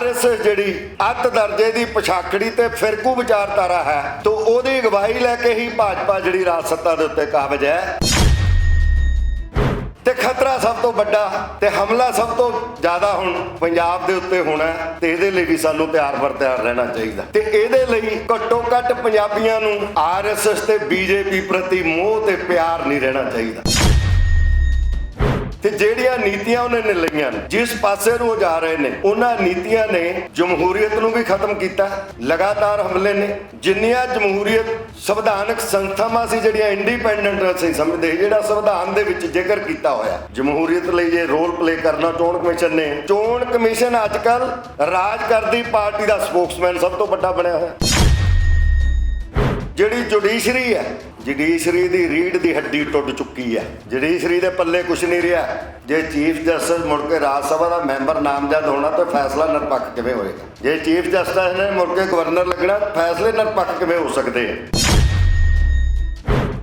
RSS ਜਿਹੜੀ ਅੱਤ ਦਰਜੇ ਦੀ ਪਛਾਖੜੀ ਤੇ ਫਿਰਕੂ ਵਿਚਾਰਧਾਰਾ ਹੈ तो ਉਹਦੀ ਅਗਵਾਈ ਲੈ ਕੇ ਹੀ ਭਾਜਪਾ ਜਿਹੜੀ ਰਾਜ ਸੱਤਾ ਦੇ ਉੱਤੇ ਕਾਬਜ ਹੈ ਤੇ ਖਤਰਾ ਸਭ ਤੋਂ ਵੱਡਾ ਤੇ ਹਮਲਾ ਸਭ ਤੋਂ ਜ਼ਿਆਦਾ ਹੁਣ ਪੰਜਾਬ ਦੇ ਉੱਤੇ ਹੋਣਾ ਤੇ ਇਹਦੇ ਲਈ ਵੀ ਸਾਨੂੰ ਤਿਆਰ ਬਰ ਤਿਆਰ ਰਹਿਣਾ ਚਾਹੀਦਾ ਤੇ ਇਹਦੇ ਲਈ ਘੱਟੋ ਘੱਟ ਪੰਜਾਬੀਆਂ ਨੂੰ RSS ਤੇ BJP ਪ੍ਰਤੀ ਮੋਹ ਤੇ ਪਿਆਰ ਨਹੀਂ ਰਹਿਣਾ ਚਾਹੀਦਾ ਤੇ ਜਿਹੜੀਆਂ ਨੀਤੀਆਂ ਉਹਨਾਂ ਨੇ ਲਈਆਂ ਨੇ ਜਿਸ ਪਾਸੇ ਨੂੰ ਜਾ ਰਹੇ ਨੇ ਉਹਨਾਂ ਨੀਤੀਆਂ ਨੇ ਜਮਹੂਰੀਅਤ ਨੂੰ ਵੀ ਖਤਮ ਕੀਤਾ ਲਗਾਤਾਰ ਹਮਲੇ ਨੇ ਜਿੰਨੀਆਂ ਜਮਹੂਰੀਅਤ ਸੰਵਿਧਾਨਕ ਸੰਸਥਾਵਾਂ ਸੀ ਜਿਹੜੀਆਂ ਇੰਡੀਪੈਂਡੈਂਟ ਅਸੀਂ ਸਮਝਦੇ ਜਿਹੜਾ ਸੰਵਿਧਾਨ ਦੇ ਵਿੱਚ ਜ਼ਿਕਰ ਕੀਤਾ ਹੋਇਆ ਜਮਹੂਰੀਅਤ ਲਈ ਜੇ ਰੋਲ ਪਲੇ ਕਰਨਾ ਚੋਣ ਕਮਿਸ਼ਨ ਅੱਜ ਕੱਲ ਰਾਜ ਕਰਦੀ ਪਾਰਟੀ ਦਾ ਸਪੋਕਸਮੈਨ ਸਭ ਤੋਂ ਵੱਡਾ ਬਣਿਆ ਹੋਇਆ ਜਿਹੜੀ ਜੁਡੀਸ਼ਰੀ ਦੀ ਰੀੜ ਦੀ ਹੱਡੀ ਟੁੱਟ ਚੁੱਕੀ ਹੈ ਜੁਡੀਸ਼ਰੀ ਦੇ ਪੱਲੇ ਕੁਝ ਨਹੀਂ ਰਿਹਾ ਜੇ ਚੀਫ ਜਸਟਿਸ ਮੁੜ ਕੇ ਰਾਜ ਸਭਾ ਦਾ ਮੈਂਬਰ ਨਾਮਜ਼ਦ ਹੋਣਾ ਤਾਂ ਫੈਸਲਾ ਨਿਰਪੱਖ ਕਿਵੇਂ ਹੋਏਗਾ ਜੇ ਚੀਫ ਜਸਟਿਸ ਨੇ ਮੁੜ ਕੇ ਗਵਰਨਰ ਲੱਗਣਾ ਫੈਸਲੇ ਨਿਰਪੱਖ ਕਿਵੇਂ ਹੋ ਸਕਦੇ ਆ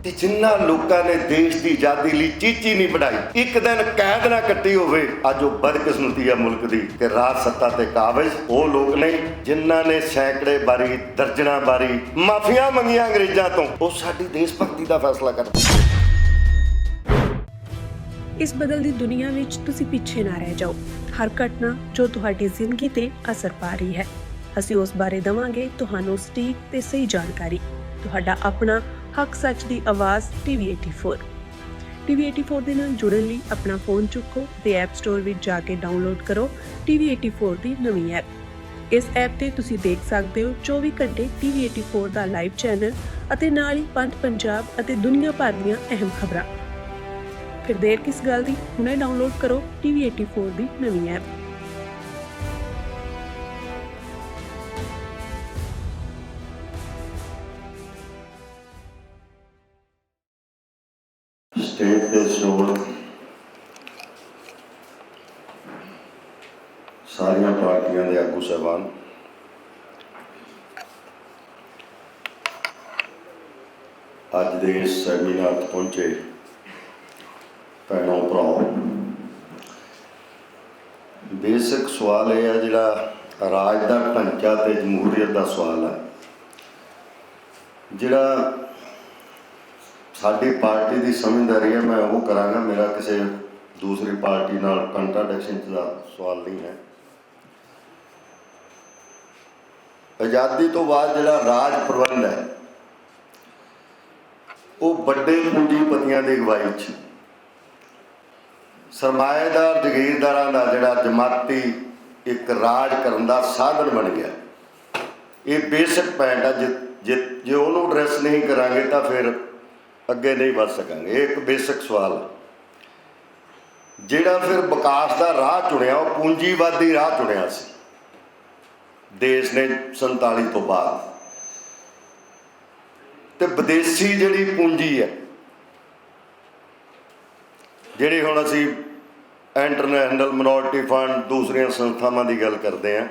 ਤੇ ਜਿਨ੍ਹਾਂ ਲੋਕਾਂ ਨੇ ਦੇਸ਼ ਦੀ ਆਜ਼ਾਦੀ ਲਈ ਚੀਚੀ ਨਹੀਂ ਵਡਾਈ ਇੱਕ ਦਿਨ ਕੈਦ ਨਾ ਕੱਟੀ ਹੋਵੇ ਅੱਜ ਉਹ ਬਦਕਿਸਮਤੀ ਆ ਮੁਲਕ ਦੀ ਕਿ ਰਾਜ ਸੱਤਾ ਤੇ ਕਾਬਜ ਉਹ ਲੋਕ ਨੇ ਜਿਨ੍ਹਾਂ ਨੇ ਸੈਂਕੜੇ ਵਾਰੀ ਦਰਜਨਾਂ ਵਾਰੀ ਮਾਫੀਆਂ ਮੰਗੀਆਂ ਅੰਗਰੇਜ਼ਾਂ ਤੋਂ ਉਹ ਸਾਡੀ ਦੇਸ਼ ਭਗਤੀ ਦਾ ਫੈਸਲਾ ਕਰਦੇ ਇਸ ਬਦਲਦੀ ਦੁਨੀਆ ਵਿੱਚ ਤੁਸੀਂ ਪਿੱਛੇ ਨਾ ਰਹਿ ਜਾਓ ਹਰ ਘਟਨਾ ਜੋ ਤੁਹਾਡੀ ਜ਼ਿੰਦਗੀ ਤੇ ਅਸਰ ਪਾ ਰਹੀ ਹੈ ਅਸੀਂ ਉਸ ਬਾਰੇ ਦਵਾਂਗੇ ਤੁਹਾਨੂੰ ਸਟੀਕ ਤੇ ਸਹੀ ਜਾਣਕਾਰੀ ਤੁਹਾਡਾ ਆਪਣਾ ਹੱਕ ਸੱਚ ਦੀ ਆਵਾਜ਼ TV84 ਦੇ ਨਾਲ ਜੁੜਨ ਲਈ ਆਪਣਾ ਫੋਨ ਚੁੱਕੋ ਤੇ ਐਪ ਸਟੋਰ ਵਿੱਚ ਜਾ ਕੇ ਡਾਊਨਲੋਡ ਕਰੋ TV84 ਦੀ ਨਵੀਂ ਐਪ ਇਸ ਐਪ ਤੇ ਤੁਸੀਂ ਦੇਖ ਸਕਦੇ ਹੋ 24 ਘੰਟੇ TV84 ਦਾ ਲਾਈਵ ਚੈਨਲ ਅਤੇ ਨਾਲ ਹੀ ਪੰਜ ਪੰਜਾਬ ਅਤੇ ਦੁਨੀਆ ਭਰ ਦੀਆਂ ਅਹਿਮ ਖਬਰਾਂ ਫਿਰ ਦੇਰ ਕਿਸ ਗੱਲ ਦੀ ਹੁਣੇ ਡਾਊਨਲੋਡ ਕਰੋ TV84 ਦੀ ਨਵੀਂ ਐਪ ਸਟੇਟ ਦੇ ਚੋਣ ਸਾਰੀਆਂ ਪਾਰਟੀਆਂ ਦੇ ਆਗੂ ਸਾਹਿਬਾਨ ਅੱਜ ਦੇ ਇਸ ਸੈਮੀਨਾਰ ਤੇ ਪਹੁੰਚੇ ਭੈਣੋ ਭਰਾਓ ਬੇਸਿਕ ਸਵਾਲ ਇਹ ਹੈ ਜਿਹੜਾ ਰਾਜ ਦਾ ਢਾਂਚਾ ਤੇ ਜਮਹੂਰੀਅਤ ਦਾ ਸਵਾਲ ਹੈ ਜਿਹੜਾ ਸਾਡੀ ਪਾਰਟੀ ਦੀ ਸਮਝਦਾਰੀ ਹੈ ਮੈਂ ਉਹ ਕਰਾਂਗਾ ਮੇਰਾ ਕਿਸੇ ਦੂਸਰੀ ਪਾਰਟੀ ਨਾਲ ਕੰਟਰਾਡਿਕਸ਼ਨ ਦਾ ਸਵਾਲ ਨਹੀਂ ਹੈ ਆਜ਼ਾਦੀ ਤੋਂ ਬਾਅਦ ਜਿਹੜਾ ਰਾਜ ਪ੍ਰਬੰਧ ਹੈ ਉਹ ਵੱਡੇ ਪੂੰਜੀਪਤੀਆਂ ਦੀ ਅਗਵਾਈ 'ਚ ਸਰਮਾਏਦਾਰ ਜਗੀਰਦਾਰਾਂ ਦਾ ਜਿਹੜਾ ਜਮਾਤੀ ਇੱਕ ਰਾਜ ਕਰਨ ਦਾ ਸਾਧਨ ਬਣ ਗਿਆ ਇਹ ਬੇਸਿਕ ਪੁਆਇੰਟ ਹੈ ਜੇ ਉਹਨੂੰ ਐਡਰੈਸ ਨਹੀਂ ਕਰਾਂਗੇ ਤਾਂ ਫਿਰ ਅੱਗੇ ਨਹੀਂ ਵੱਧ ਸਕਾਂਗੇ ਇਹ ਇੱਕ ਬੇਸਿਕ ਸਵਾਲ ਜਿਹੜਾ ਫਿਰ ਵਿਕਾਸ ਦਾ ਰਾਹ ਚੁਣਿਆ ਉਹ ਪੂੰਜੀਵਾਦੀ ਰਾਹ ਚੁਣਿਆ ਸੀ ਦੇਸ਼ ਨੇ 47 ਤੋਂ ਬਾਅਦ ਤੇ ਵਿਦੇਸ਼ੀ ਜਿਹੜੀ ਪੂੰਜੀ ਹੈ ਜਿਹੜੀ ਹੁਣ ਅਸੀਂ ਇੰਟਰਨੈਸ਼ਨਲ ਮਿਨੋਰਟੀ ਫੰਡ ਦੂਸਰੀਆਂ ਸੰਸਥਾਵਾਂ ਦੀ ਗੱਲ ਕਰਦੇ ਹਾਂ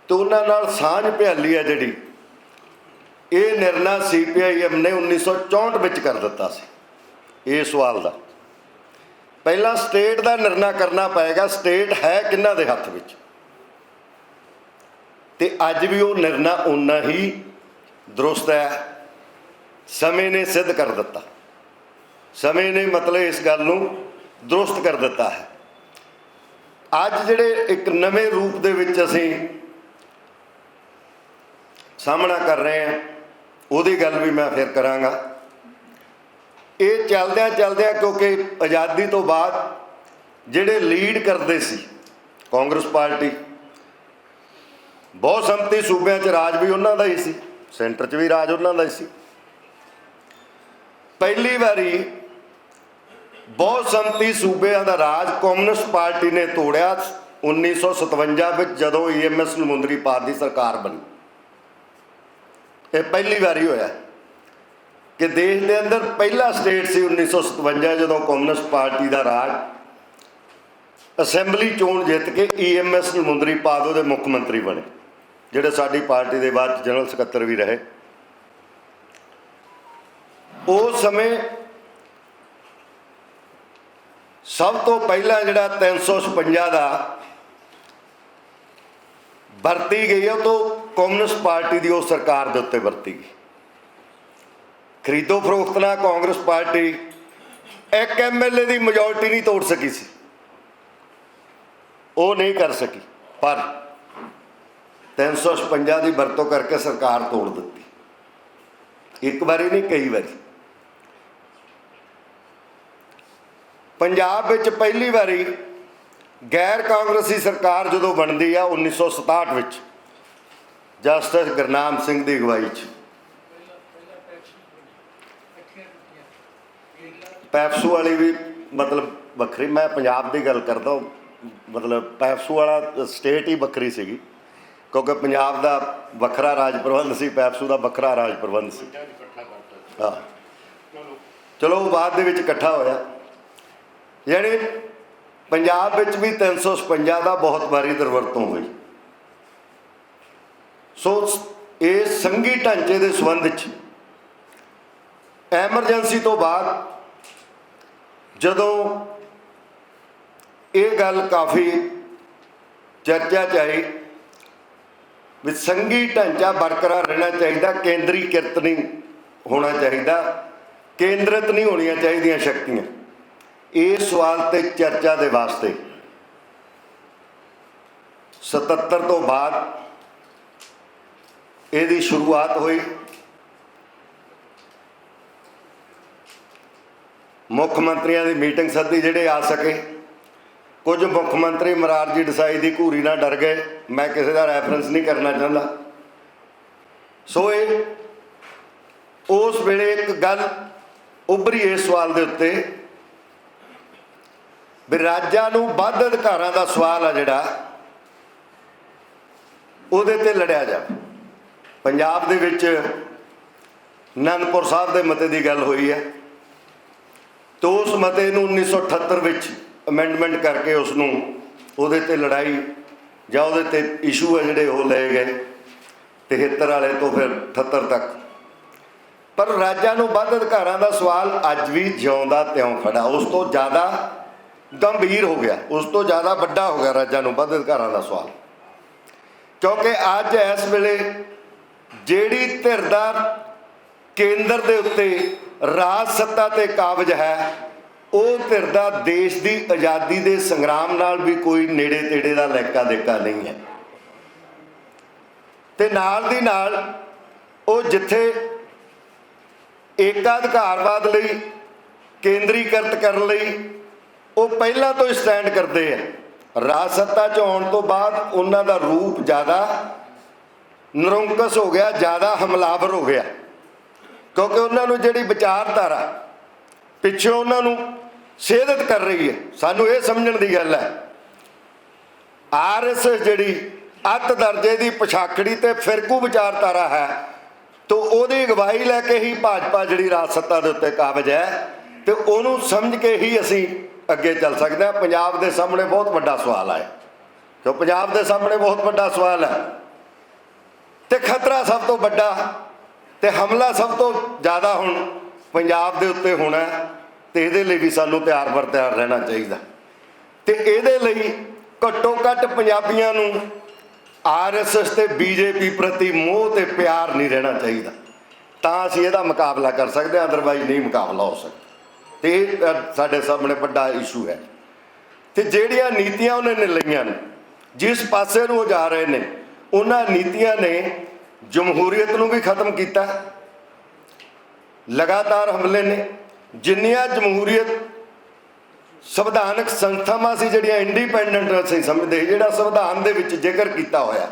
ਤੇ ਉਹਨਾਂ ਨਾਲ ਸਾਂਝ ਭਿਆਲੀ ਹੈ ਜਿਹੜੀ ਇਹ ਨਿਰਣਾ CPIM ਨੇ 1964 ਵਿੱਚ ਕਰ ਦਿੱਤਾ ਸੀ ਇਹ ਸਵਾਲ ਦਾ ਪਹਿਲਾਂ ਸਟੇਟ ਦਾ ਨਿਰਣਾ ਕਰਨਾ ਪਏਗਾ ਸਟੇਟ ਹੈ ਕਿਹਨਾਂ ਦੇ ਹੱਥ ਵਿੱਚ ਤੇ ਅੱਜ ਵੀ ਉਹ ਨਿਰਣਾ ਉਨਾ ਹੀ ਦਰੁਸਤ ਹੈ ਸਮੇਂ ਨੇ ਸਿੱਧ ਕਰ ਦਿੱਤਾ ਸਮੇਂ ਨੇ ਮਤਲਬ ਇਸ ਗੱਲ ਨੂੰ ਦਰੁਸਤ ਕਰ ਦਿੱਤਾ ਹੈ ਅੱਜ ਜਿਹੜੇ ਇੱਕ ਨਵੇਂ ਰੂਪ ਦੇ ਵਿੱਚ ਅਸੀਂ ਸਾਹਮਣਾ ਕਰ ਰਹੇ ਹਾਂ ਉਹਦੀ ਗੱਲ ਵੀ ਮੈਂ ਫਿਰ ਕਰਾਂਗਾ ਇਹ ਚੱਲਦਿਆਂ ਕਿਉਂਕਿ ਆਜ਼ਾਦੀ ਤੋਂ ਬਾਅਦ ਜਿਹੜੇ ਲੀਡ ਕਰਦੇ ਸੀ ਕਾਂਗਰਸ ਪਾਰਟੀ ਬਹੁਤ ਸੰਮਤੀ ਸੂਬਿਆਂ 'ਚ ਰਾਜ ਵੀ ਉਹਨਾਂ ਦਾ ਹੀ ਸੀ ਸੈਂਟਰ 'ਚ ਵੀ ਰਾਜ ਉਹਨਾਂ ਦਾ ਹੀ ਸੀ ਪਹਿਲੀ ਵਾਰੀ ਬਹੁਤ ਸੰਮਤੀ ਸੂਬਿਆਂ ਦਾ ਰਾਜ ਕਮਿਊਨਿਸਟ ਪਾਰਟੀ ਨੇ ਤੋੜਿਆ 1957 ਵਿੱਚ ਜਦੋਂ EMS ਨਮੂੰਦਰੀਪਾਦ ਦੀ ਸਰਕਾਰ ਬਣੀ ਇਹ ਪਹਿਲੀ ਵਾਰੀ ਹੋਇਆ ਕਿ ਦੇਸ਼ ਦੇ ਅੰਦਰ ਪਹਿਲਾ ਸਟੇਟ ਸੀ 1957 ਜਦੋਂ ਕਮਿਊਨਿਸਟ ਪਾਰਟੀ ਦਾ ਰਾਜ ਅਸੈਂਬਲੀ ਚੋਣ ਜਿੱਤ ਕੇ EMS ਨਮੂੰਦਰੀਪਾਦ ਉਹਦੇ ਮੁੱਖ ਮੰਤਰੀ ਬਣੇ ਜਿਹੜੇ ਸਾਡੀ ਪਾਰਟੀ ਦੇ ਬਾਅਦ ਜਨਰਲ ਸਕੱਤਰ ਵੀ ਰਹੇ ਉਸ ਸਮੇਂ ਸਭ ਤੋਂ ਪਹਿਲਾਂ ਜਿਹੜਾ 356 ਦਾ ਵਰਤੀ ਗਈ ਹੈ ਉਹ ਤੋਂ ਕਮਿਊਨਿਸਟ ਪਾਰਟੀ ਦੀ ਉਸ ਸਰਕਾਰ ਦੇ ਉੱਤੇ ਵਰਤੀ ਗਈ। ਖਰੀਦੋ ਫਰੋਖਤ ਨਾਲ ਕਾਂਗਰਸ ਪਾਰਟੀ ਇੱਕ MLA ਦੀ ਮੈਜੋਰਟੀ ਨਹੀਂ ਤੋੜ ਸਕੀ ਸੀ, ਉਹ ਨਹੀਂ ਕਰ ਸਕੀ, ਪਰ 356 ਦੀ ਵਰਤੋਂ ਕਰਕੇ ਸਰਕਾਰ ਤੋੜ ਦਿੱਤੀ। ਇੱਕ ਵਾਰੀ ਨਹੀਂ, ਕਈ ਵਾਰੀ। ਪੰਜਾਬ ਵਿੱਚ ਪਹਿਲੀ ਵਾਰੀ ਗੈਰ ਕਾਂਗਰਸੀ ਸਰਕਾਰ ਜਦੋਂ ਬਣਦੀ ਆ 1967 ਵਿੱਚ ਜਸਟਿਸ ਗੁਰਨਾਮ ਸਿੰਘ ਦੀ ਅਗਵਾਈ 'ਚ, ਪੈਪਸੂ ਵਾਲੀ ਵੀ ਮਤਲਬ ਵੱਖਰੀ, ਮੈਂ ਪੰਜਾਬ ਦੀ ਗੱਲ ਕਰਦਾ, ਮਤਲਬ ਪੈਪਸੂ ਵਾਲਾ ਸਟੇਟ ਹੀ ਵੱਖਰੀ ਸੀਗੀ, ਕਿਉਂਕਿ ਪੰਜਾਬ ਦਾ ਵੱਖਰਾ ਰਾਜ ਪ੍ਰਬੰਧ ਸੀ, ਪੈਪਸੂ ਦਾ ਵੱਖਰਾ ਰਾਜ ਪ੍ਰਬੰਧ ਸੀ। ਹਾਂ, ਚਲੋ ਬਾਅਦ ਦੇ ਵਿੱਚ ਇਕੱਠਾ ਹੋਇਆ। ਯਾਨੀ ਪੰਜਾਬ ਵਿੱਚ ਵੀ 356 ਦਾ ਬਹੁਤ ਵਾਰੀ ਦੁਰਵਰਤੋਂ ਹੋਈ। ਸੋ ਇਸ ਸੰਘੀ ਢਾਂਚੇ ਦੇ ਸੰਬੰਧ 'ਚ ਐਮਰਜੈਂਸੀ ਤੋਂ ਬਾਅਦ ਜਦੋਂ ਇਹ ਗੱਲ ਕਾਫੀ ਚਰਚਾ 'ਚ ਆਈ ਵੀ ਸੰਘੀ ਢਾਂਚਾ ਬਰਕਰਾਰ ਰਹਿਣਾ ਚਾਹੀਦਾ, ਕੇਂਦਰੀਕ੍ਰਿਤ ਨਹੀਂ ਹੋਣਾ ਚਾਹੀਦਾ, ਕੇਂਦਰਿਤ ਨਹੀਂ ਹੋਣੀਆਂ ਚਾਹੀਦੀਆਂ ਸ਼ਕਤੀਆਂ, ਇਸ ਸਵਾਲ ਤੇ ਚਰਚਾ ਦੇ ਵਾਸਤੇ 77 ਤੋਂ ਬਾਅਦ ਇਹਦੀ ਸ਼ੁਰੂਆਤ ਹੋਈ। ਮੁੱਖ ਮੰਤਰੀਆਂ ਦੀ ਮੀਟਿੰਗ ਸੱਦੀ, ਜਿਹੜੇ ਆ ਸਕੇ। ਕੁਝ ਮੁੱਖ ਮੰਤਰੀ ਮਰਾਰਜੀ ਦੇਸਾਈ ਦੀ ਘੂਰੀ ਨਾਲ ਡਰ ਗਏ, ਮੈਂ ਕਿਸੇ ਦਾ ਰੈਫਰੈਂਸ ਨਹੀਂ ਕਰਨਾ ਚਾਹੁੰਦਾ। ਸੋ ਇਹ ਉਸ ਵੇਲੇ ਇੱਕ ਗੱਲ ਉੱਭਰੀ ਇਸ ਸਵਾਲ ਦੇ ਉੱਤੇ ਵੀ ਰਾਜਾਂ ਨੂੰ ਵੱਧ ਅਧਿਕਾਰਾਂ ਦਾ ਸਵਾਲ ਆ ਜਿਹੜਾ, ਉਹਦੇ ਤੇ ਲੜਿਆ ਜਾਵੇ। ਪੰਜਾਬ ਦੇ ਵਿੱਚ ਅਨੰਦਪੁਰ ਸਾਹਿਬ ਦੇ ਮਤੇ ਦੀ ਗੱਲ ਹੋਈ ਹੈ, ਤੇ ਉਸ ਮਤੇ ਨੂੰ 1978 ਵਿੱਚ ਅਮੈਂਡਮੈਂਟ ਕਰਕੇ ਉਸ ਨੂੰ ਉਹਦੇ ਤੇ ਲੜਾਈ ਜਾਂ ਉਹਦੇ ਤੇ ਇਸ਼ੂ ਹੈ ਜਿਹੜੇ ਉਹ ਲਏ ਗਏ 73 ਵਾਲੇ ਤੋਂ ਫਿਰ 78 ਤੱਕ। ਪਰ ਰਾਜਾਂ ਨੂੰ ਵੱਧ ਅਧਿਕਾਰਾਂ ਦਾ ਸਵਾਲ ਅੱਜ ਵੀ ਜਿਉਂਦਾ ਤਿਉਂ ਖੜਾ, ਉਸ ਤੋਂ ਜ਼ਿਆਦਾ ਗੰਭੀਰ ਹੋ ਗਿਆ, ਉਸ ਤੋਂ ਜ਼ਿਆਦਾ ਵੱਡਾ ਹੋ ਗਿਆ ਰਾਜਾਂ ਨੂੰ ਵੱਧ ਅਧਿਕਾਰਾਂ ਦਾ ਸਵਾਲ। ਕਿਉਂਕਿ ਅੱਜ ਇਸ ਵੇਲੇ ਜਿਹੜੀ ਧਿਰ ਦਾ ਕੇਂਦਰ ਦੇ ਉੱਤੇ ਰਾਜ ਸੱਤਾ ਤੇ ਕਾਬਜ ਹੈ, ਉਹ ਧਿਰ ਦਾ ਦੇਸ਼ ਦੀ ਆਜ਼ਾਦੀ ਦੇ ਸੰਗਰਾਮ ਨਾਲ ਵੀ ਕੋਈ ਨੇੜੇ ਤੇੜੇ ਦਾ ਲੈਕਾ ਦੇਕਾ ਨਹੀਂ ਹੈ। ਤੇ ਨਾਲ ਦੀ ਨਾਲ ਉਹ ਜਿੱਥੇ ਏਕਾਧਿਕਾਰਵਾਦ ਲਈ, ਕੇਂਦਰੀਕ੍ਰਿਤ ਕਰਨ ਲਈ ਉਹ ਪਹਿਲਾਂ ਤੋਂ ਹੀ ਸਟੈਂਡ ਕਰਦੇ ਆ। ਰਾਜ ਸੱਤਾ 'ਚ ਆਉਣ ਤੋਂ ਬਾਅਦ ਉਹਨਾਂ ਦਾ ਰੂਪ ਜ਼ਿਆਦਾ ਨਿਰੰਕੁਸ਼ ਹੋ ਗਿਆ, ਜ਼ਿਆਦਾ ਹਮਲਾਵਰ ਹੋ ਗਿਆ, ਕਿਉਂਕਿ ਉਹਨਾਂ ਨੂੰ ਜਿਹੜੀ ਵਿਚਾਰਧਾਰਾ ਪਿੱਛੋਂ ਉਹਨਾਂ ਨੂੰ ਸੇਧਿਤ ਕਰ ਰਹੀ ਹੈ। ਸਾਨੂੰ ਇਹ ਸਮਝਣ ਦੀ ਗੱਲ ਹੈ, RSS ਜਿਹੜੀ ਅੱਤ ਦਰਜੇ ਦੀ ਪਛਾਖੜੀ ਤੇ ਫਿਰਕੂ ਵਿਚਾਰਧਾਰਾ ਹੈ, ਤਾਂ ਉਹਦੀ ਅਗਵਾਈ ਲੈ ਕੇ ਹੀ ਭਾਜਪਾ ਜਿਹੜੀ ਰਾਜ ਸੱਤਾ ਦੇ ਉੱਤੇ ਕਾਬਜ ਹੈ, ਤੇ ਉਹਨੂੰ ਸਮਝ ਕੇ ਹੀ ਅਸੀਂ ਅੱਗੇ ਚੱਲ ਸਕਦੇ ਹਾਂ। ਪੰਜਾਬ ਦੇ ਸਾਹਮਣੇ ਬਹੁਤ ਵੱਡਾ ਸਵਾਲ ਹੈ, ਕਿਉਂ ਪੰਜਾਬ ਦੇ ਸਾਹਮਣੇ ਬਹੁਤ ਵੱਡਾ ਸਵਾਲ ਹੈ, ਤੇ ਖਤਰਾ ਸਭ ਤੋਂ ਵੱਡਾ ਤੇ ਹਮਲਾ ਸਭ ਤੋਂ ਜ਼ਿਆਦਾ ਹੁਣ ਪੰਜਾਬ ਦੇ ਉੱਤੇ ਹੋਣਾ, ਤੇ ਇਹਦੇ ਲਈ ਵੀ ਸਾਨੂੰ ਤਿਆਰ ਬਰ ਤਿਆਰ ਰਹਿਣਾ ਚਾਹੀਦਾ। ਤੇ ਇਹਦੇ ਲਈ ਘੱਟੋ ਘੱਟ ਪੰਜਾਬੀਆਂ ਨੂੰ RSS ਤੇ BJP ਪ੍ਰਤੀ ਮੋਹ ਤੇ ਪਿਆਰ ਨਹੀਂ ਰਹਿਣਾ ਚਾਹੀਦਾ, ਤਾਂ ਅਸੀਂ ਇਹਦਾ ਮੁਕਾਬਲਾ ਕਰ ਸਕਦੇ ਹਾਂ, ਅਦਰਵਾਈਜ਼ ਨਹੀਂ ਮੁਕਾਬਲਾ ਹੋ ਸਕਦਾ। ਤੇ ਇਹ ਸਾਡੇ ਸਾਹਮਣੇ ਵੱਡਾ ਇਸ਼ੂ ਹੈ। ਤੇ ਜਿਹੜੀਆਂ ਨੀਤੀਆਂ ਉਹਨਾਂ ਨੇ ਲਈਆਂ ਨੇ, ਜਿਸ ਪਾਸੇ ਨੂੰ ਉਹ ਜਾ ਰਹੇ ਨੇ, ਉਹਨਾਂ ਨੀਤੀਆਂ ਨੇ ਜਮਹੂਰੀਅਤ ਨੂੰ ਵੀ ਖਤਮ ਕੀਤਾ। ਲਗਾਤਾਰ ਹਮਲੇ ਨੇ, ਜਿੰਨੀਆਂ ਜਮਹੂਰੀਅਤ ਸੰਵਿਧਾਨਕ ਸੰਸਥਾਵਾਂ ਸੀ ਜਿਹੜੀਆਂ ਇੰਡੀਪੈਂਡੈਂਟ ਅਸੀਂ ਸਮਝਦੇ, ਜਿਹੜਾ ਸੰਵਿਧਾਨ ਦੇ ਵਿੱਚ ਜ਼ਿਕਰ ਕੀਤਾ ਹੋਇਆ,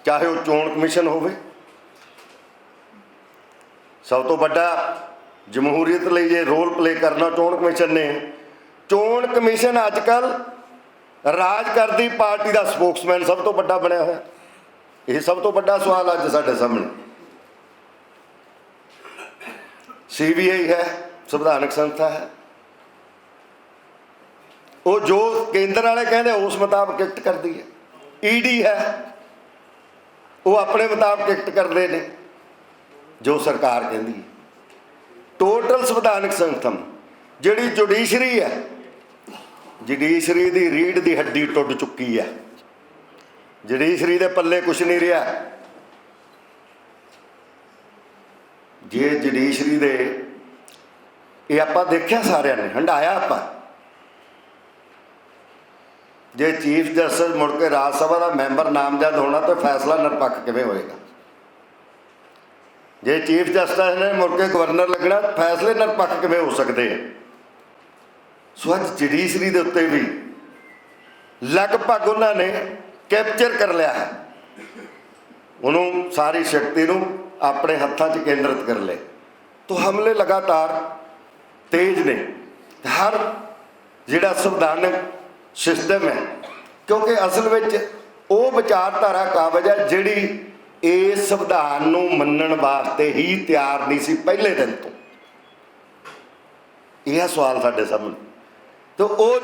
ਚਾਹੇ ਉਹ ਚੋਣ ਕਮਿਸ਼ਨ ਹੋਵੇ, ਸਭ ਤੋਂ ਵੱਡਾ ਜਮਹੂਰੀਅਤ ਲਈ ਜੇ ਰੋਲ ਪਲੇ ਕਰਨਾ ਚੋਣ ਕਮਿਸ਼ਨ ਨੇ। ਚੋਣ ਕਮਿਸ਼ਨ ਅੱਜ ਕੱਲ੍ਹ ਰਾਜ ਕਰਦੀ ਪਾਰਟੀ ਦਾ ਸਪੋਕਸਮੈਨ ਸਭ ਤੋਂ ਵੱਡਾ ਬਣਿਆ ਹੋਇਆ। ਇਹ ਸਭ ਤੋਂ ਵੱਡਾ ਸਵਾਲ ਅੱਜ ਸਾਡੇ ਸਾਹਮਣੇ। CBI ਹੈ, ਸੰਵਿਧਾਨਕ ਸੰਸਥਾ ਹੈ, ਉਹ ਜੋ ਕੇਂਦਰ ਵਾਲੇ ਕਹਿੰਦੇ ਉਸ ਮੁਤਾਬਕ ਐਕਟ ਕਰਦੀ ਹੈ। ED ਹੈ, ਉਹ ਆਪਣੇ ਮੁਤਾਬਕ ਐਕਟ ਕਰਦੇ ਨੇ ਜੋ ਸਰਕਾਰ ਕਹਿੰਦੀ ਹੈ। ਟੋਟਲ ਸੰਵਿਧਾਨਕ ਸੰਸਥਾ ਜਿਹੜੀ ਜੁਡੀਸ਼ਰੀ ਹੈ, ਜੁਡੀਸ਼ਰੀ ਦੀ ਰੀੜ੍ਹ ਦੀ ਹੱਡੀ ਟੁੱਟ ਚੁੱਕੀ ਹੈ। ਜੁਡੀਸ਼ਰੀ ਦੇ ਪੱਲੇ ਕੁਛ ਨਹੀਂ ਰਿਹਾ। ਜੇ ਜੁਡੀਸ਼ਰੀ ਦੇ ਇਹ ਆਪਾਂ ਦੇਖਿਆ, ਸਾਰਿਆਂ ਨੇ ਹੰਡਾਇਆ ਆਪਾਂ। ਜੇ ਚੀਫ ਜਸਟਿਸ ਮੁੜ ਕੇ ਰਾਜ ਸਭਾ ਦਾ ਮੈਂਬਰ ਨਾਮਜ਼ਦ ਹੋਣਾ ਤਾਂ ਫੈਸਲਾ ਨਿਰਪੱਖ ਕਿਵੇਂ ਹੋਏਗਾ? ਜੇ ਚੀਫ ਜਸਟਿਸ ਨੇ ਮੁੜ ਕੇ ਗਵਰਨਰ ਲੱਗਣਾ, ਫੈਸਲੇ ਨਿਰਪੱਖ ਕਿਵੇਂ ਹੋ ਸਕਦੇ ਆ? ਸੋ ਅੱਜ ਜੁਡੀਸ਼ਰੀ ਦੇ ਉੱਤੇ ਵੀ ਲਗਭਗ ਉਹਨਾਂ ਨੇ ਕੈਪਚਰ ਕਰ ਲਿਆ ਹੈ, ਉਹਨੂੰ ਸਾਰੀ ਸ਼ਕਤੀ ਨੂੰ ਆਪਣੇ ਹੱਥਾਂ 'ਚ ਕੇਂਦਰਿਤ ਕਰ ਲਏ। ਤੋ ਹਮਲੇ ਲਗਾਤਾਰ ਤੇਜ਼ ਨੇ। ਹਰ ਜਿਹੜਾ ਸੰਵਿਧਾਨਕ ਸਿਸਟਮ ਹੈ, ਕਿਉਂਕਿ ਅਸਲ ਵਿੱਚ ਉਹ ਵਿਚਾਰਧਾਰਾ ਕਾਬਜ਼ ਹੈ ਜਿਹੜੀ ਇਸ ਸੰਵਿਧਾਨ ਨੂੰ ਮੰਨਣ ਵਾਸਤੇ ਹੀ ਤਿਆਰ ਨਹੀਂ ਸੀ ਪਹਿਲੇ ਦਿਨ ਤੋਂ। ਇਹ ਸਵਾਲ ਸਾਡੇ ਸਾਹਮਣੇ। ਤੇ ਉਹ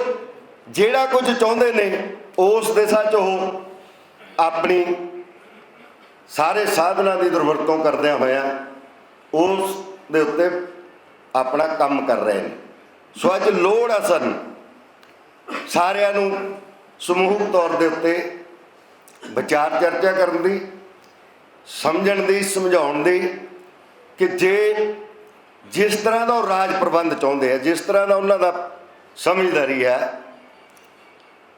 ਜਿਹੜਾ ਕੁਝ ਚਾਹੁੰਦੇ ਨੇ ਉਸ ਦਿਸ਼ਾ 'ਚ ਉਹ ਆਪਣੀ ਸਾਰੇ ਸਾਧਨਾਂ ਦੀ ਦੁਰਵਰਤੋਂ ਕਰਦਿਆਂ ਹੋਇਆਂ ਉਸ ਦੇ ਉੱਤੇ ਆਪਣਾ ਕੰਮ ਕਰ ਰਹੇ ਨੇ। ਸੋ ਅੱਜ ਲੋੜ ਆ ਸਾਨੂੰ ਸਾਰਿਆਂ ਨੂੰ ਸਮੂਹਿਕ ਤੌਰ ਦੇ ਉੱਤੇ ਵਿਚਾਰ ਚਰਚਾ ਕਰਨ ਦੀ, ਸਮਝਣ ਦੀ, ਸਮਝਾਉਣ ਦੀ ਕਿ ਜੇ ਜਿਸ ਤਰ੍ਹਾਂ ਦਾ ਉਹ ਰਾਜ ਪ੍ਰਬੰਧ ਚਾਹੁੰਦੇ ਆ, ਜਿਸ ਤਰ੍ਹਾਂ ਦਾ ਉਹਨਾਂ ਦਾ ਸਮਝਦਾਰੀ ਹੈ,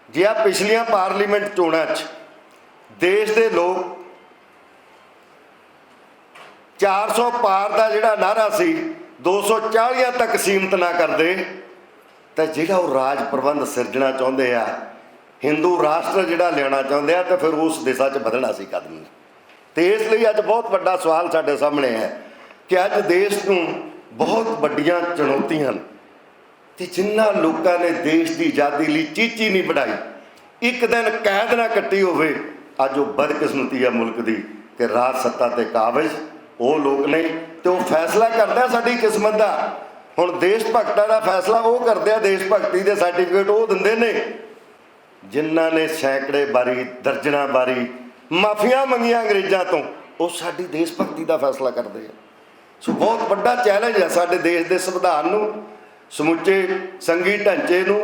ਜੇ ਆ ਪਿਛਲੀਆਂ ਪਾਰਲੀਮੈਂਟ ਚੋਣਾਂ 'ਚ ਦੇਸ਼ ਦੇ ਲੋਕ 400 ਪਾਰ ਦਾ ਜਿਹੜਾ ਨਾਅਰਾ ਸੀ 240 ਤੱਕ ਸੀਮਤ ਨਾ ਕਰਦੇ, ਤਾਂ ਜਿਹੜਾ ਉਹ ਰਾਜ ਪ੍ਰਬੰਧ ਸਿਰਜਣਾ ਚਾਹੁੰਦੇ ਆ, ਹਿੰਦੂ ਰਾਸ਼ਟਰ ਜਿਹੜਾ ਲਿਆਉਣਾ ਚਾਹੁੰਦੇ ਆ, ਤਾਂ ਫਿਰ ਉਸ ਦਿਸ਼ਾ 'ਚ ਵਧਣਾ ਸੀ ਕਦਮ। ਤੇ ਇਸ ਲਈ ਅੱਜ ਬਹੁਤ ਵੱਡਾ ਸਵਾਲ ਸਾਡੇ ਸਾਹਮਣੇ ਹੈ ਕਿ ਅੱਜ ਦੇਸ਼ ਨੂੰ ਬਹੁਤ ਵੱਡੀਆਂ ਚੁਣੌਤੀਆਂ ਹਨ, ਤੇ ਜਿਨ੍ਹਾਂ ਲੋਕਾਂ ਨੇ ਦੇਸ਼ ਦੀ ਆਜ਼ਾਦੀ ਲਈ ਚੀਚੀ ਨਹੀਂ ਵੜਾਈ, ਇੱਕ ਦਿਨ ਕੈਦ ਨਾ ਕੱਟੀ ਹੋਵੇ, ਅੱਜ ਉਹ ਬਦਕਿਸਮਤੀ ਆ ਮੁਲਕ ਦੀ ਕਿ ਰਾਜ ਸੱਤਾ ਤੇ ਕਾਬਜ਼ ਉਹ ਲੋਕ ਨੇ, ਤੇ ਉਹ ਫੈਸਲਾ ਕਰਦਾ ਸਾਡੀ ਕਿਸਮਤ ਦਾ। ਹੁਣ ਦੇਸ਼ ਭਗਤਾਂ ਦਾ ਫੈਸਲਾ ਉਹ ਕਰਦੇ ਆ, ਦੇਸ਼ ਭਗਤੀ ਦੇ ਸਰਟੀਫਿਕੇਟ ਉਹ ਦਿੰਦੇ ਨੇ ਜਿਨ੍ਹਾਂ ਨੇ ਸੈਂਕੜੇ ਵਾਰੀ, ਦਰਜਨਾਂ ਵਾਰੀ ਮਾਫੀਆਂ ਮੰਗੀਆਂ ਅੰਗਰੇਜ਼ਾਂ ਤੋਂ, ਉਹ ਸਾਡੀ ਦੇਸ਼ ਭਗਤੀ ਦਾ ਫੈਸਲਾ ਕਰਦੇ ਆ। ਸੋ ਬਹੁਤ ਵੱਡਾ ਚੈਲੰਜ ਹੈ ਸਾਡੇ ਦੇਸ਼ ਦੇ ਸੰਵਿਧਾਨ ਨੂੰ, ਸਮੁੱਚੇ ਸੰਘੀ ਢਾਂਚੇ ਨੂੰ,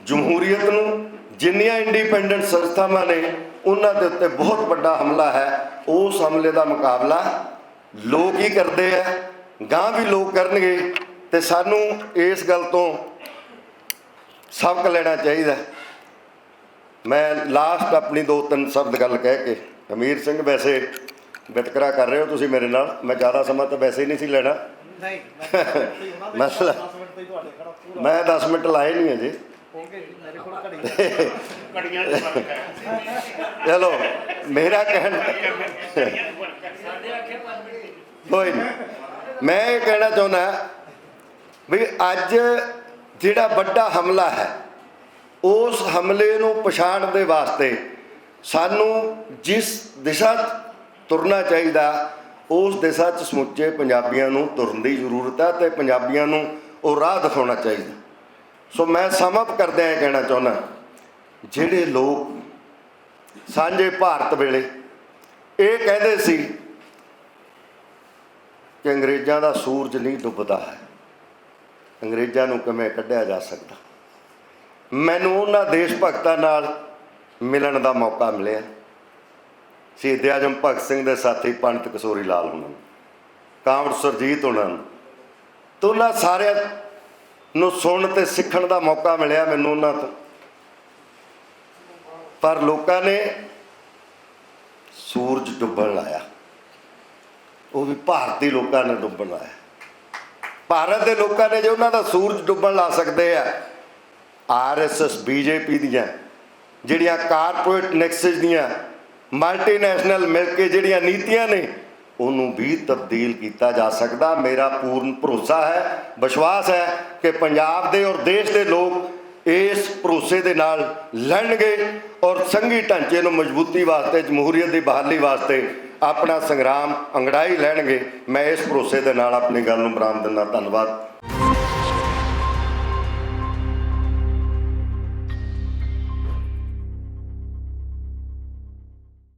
ਜਮਹੂਰੀਅਤ ਨੂੰ, ਜਿੰਨੀਆਂ ਇੰਡੀਪੈਂਡੈਂਟ ਸੰਸਥਾਵਾਂ ਨੇ ਉਹਨਾਂ ਦੇ ਉੱਤੇ ਬਹੁਤ ਵੱਡਾ ਹਮਲਾ ਹੈ। ਉਸ ਹਮਲੇ ਦਾ ਮੁਕਾਬਲਾ ਲੋਕ ਹੀ ਕਰਦੇ ਆ, ਗਾਂ ਵੀ ਲੋਕ ਕਰਨਗੇ, ਤੇ ਸਾਨੂੰ ਇਸ ਗੱਲ ਤੋਂ ਸਬਕ ਲੈਣਾ ਚਾਹੀਦਾ। ਮੈਂ ਲਾਸਟ ਆਪਣੀ 2-3 ਸ਼ਬਦ ਗੱਲ ਕਹਿ ਕੇ, ਅਮੀਰ ਸਿੰਘ ਵੈਸੇ ਵਿਤਕਰਾ ਕਰ ਰਹੇ ਹੋ ਤੁਸੀਂ ਮੇਰੇ ਨਾਲ, ਮੈਂ ਜ਼ਿਆਦਾ ਸਮਾਂ ਤਾਂ ਵੈਸੇ ਹੀ ਨਹੀਂ ਸੀ ਲੈਣਾ। ਮਸਲਾ ਮੈਂ 10 ਮਿੰਟ ਲਾਏ ਨਹੀਂ ਅਜੇ। ਚਲੋ ਮੇਰਾ ਕਹਿਣ ਕੋਈ ਨਹੀਂ, ਮੈਂ ਇਹ ਕਹਿਣਾ ਚਾਹੁੰਦਾ ਵੀ ਅੱਜ ਜਿਹੜਾ ਵੱਡਾ ਹਮਲਾ ਹੈ, ਉਸ ਹਮਲੇ ਨੂੰ ਪਛਾਣਨ ਦੇ ਵਾਸਤੇ ਸਾਨੂੰ ਜਿਸ ਦਿਸ਼ਾ 'ਚ ਤੁਰਨਾ ਚਾਹੀਦਾ, ਉਸ ਦਿਸ਼ਾ 'ਚ ਸਮੁੱਚੇ ਪੰਜਾਬੀਆਂ ਨੂੰ ਤੁਰਨ ਦੀ ਜ਼ਰੂਰਤ ਹੈ, ਅਤੇ ਪੰਜਾਬੀਆਂ ਨੂੰ ਉਹ ਰਾਹ ਦਿਖਾਉਣਾ ਚਾਹੀਦਾ। ਸੋ ਮੈਂ ਸਮਅਪ ਕਰਦਿਆਂ ਇਹ ਕਹਿਣਾ ਚਾਹੁੰਦਾ, ਜਿਹੜੇ ਲੋਕ ਸਾਂਝੇ ਭਾਰਤ ਵੇਲੇ ਇਹ ਕਹਿੰਦੇ ਸੀ ਕਿ ਅੰਗਰੇਜ਼ਾਂ ਦਾ ਸੂਰਜ ਨਹੀਂ ਡੁੱਬਦਾ ਹੈ, ਅੰਗਰੇਜ਼ਾਂ ਨੂੰ ਕਿਵੇਂ ਕੱਢਿਆ ਜਾ ਸਕਦਾ, ਮੈਨੂੰ ਉਹਨਾਂ ਦੇਸ਼ ਭਗਤਾਂ ਨਾਲ ਮਿਲਣ ਦਾ ਮੌਕਾ ਮਿਲਿਆ। ਸ਼ਹੀਦ ਆਜ਼ਮ ਭਗਤ ਸਿੰਘ ਦੇ ਸਾਥੀ ਪੰਡਿਤ ਕਸੂਰੀ ਲਾਲ ਹੋਣਾ ਨੂੰ, ਕਾਮਰੇਡ ਸੁਰਜੀਤ ਹੋਣਾ ਨੂੰ, ਤਾਂ ਉਹਨਾਂ ਸਾਰਿਆਂ ਨੂੰ ਸੁਣਨ ਅਤੇ ਸਿੱਖਣ ਦਾ ਮੌਕਾ ਮਿਲਿਆ ਮੈਨੂੰ ਉਹਨਾਂ ਤੋਂ। ਪਰ ਲੋਕਾਂ ਨੇ ਸੂਰਜ ਡੁੱਬਣ ਲਾਇਆ, ਉਹ ਵੀ ਭਾਰਤੀ ਲੋਕਾਂ ਨੇ ਡੁੱਬਣ ਲਾਇਆ। ਭਾਰਤ ਦੇ ਲੋਕਾਂ ਨੇ ਜੇ ਉਹਨਾਂ ਦਾ ਸੂਰਜ ਡੁੱਬਣ ਲਾ ਸਕਦੇ ਆ, RSS BJP ਦੀਆਂ ਜਿਹੜੀਆਂ ਕਾਰਪੋਰੇਟ ਨੈਕਸਸ ਦੀਆਂ ਮਲਟੀਨੈਸ਼ਨਲ ਮਿਲ ਕੇ ਜਿਹੜੀਆਂ ਨੀਤੀਆਂ ਨੇ, ਉਹਨੂੰ ਵੀ ਤਬਦੀਲ ਕੀਤਾ ਜਾ ਸਕਦਾ। ਮੇਰਾ ਪੂਰਨ ਭਰੋਸਾ ਹੈ, ਵਿਸ਼ਵਾਸ ਹੈ ਕਿ ਪੰਜਾਬ ਦੇ ਔਰ ਦੇਸ਼ ਦੇ ਲੋਕ ਇਸ ਭਰੋਸੇ ਦੇ ਨਾਲ ਲੜਨਗੇ ਔਰ ਸੰਘੀ ਢਾਂਚੇ ਨੂੰ ਮਜ਼ਬੂਤੀ ਵਾਸਤੇ, ਜਮਹੂਰੀਅਤ ਦੀ ਬਹਾਲੀ ਵਾਸਤੇ ਆਪਣਾ ਸੰਗਰਾਮ ਅੰਗੜਾਈ ਲੈਣਗੇ। ਮੈਂ ਇਸ ਭਰੋਸੇ ਦੇ ਨਾਲ ਆਪਣੀ ਗੱਲ ਨੂੰ ਵਿਰਾਮ ਦਿੰਦਾ। ਧੰਨਵਾਦ।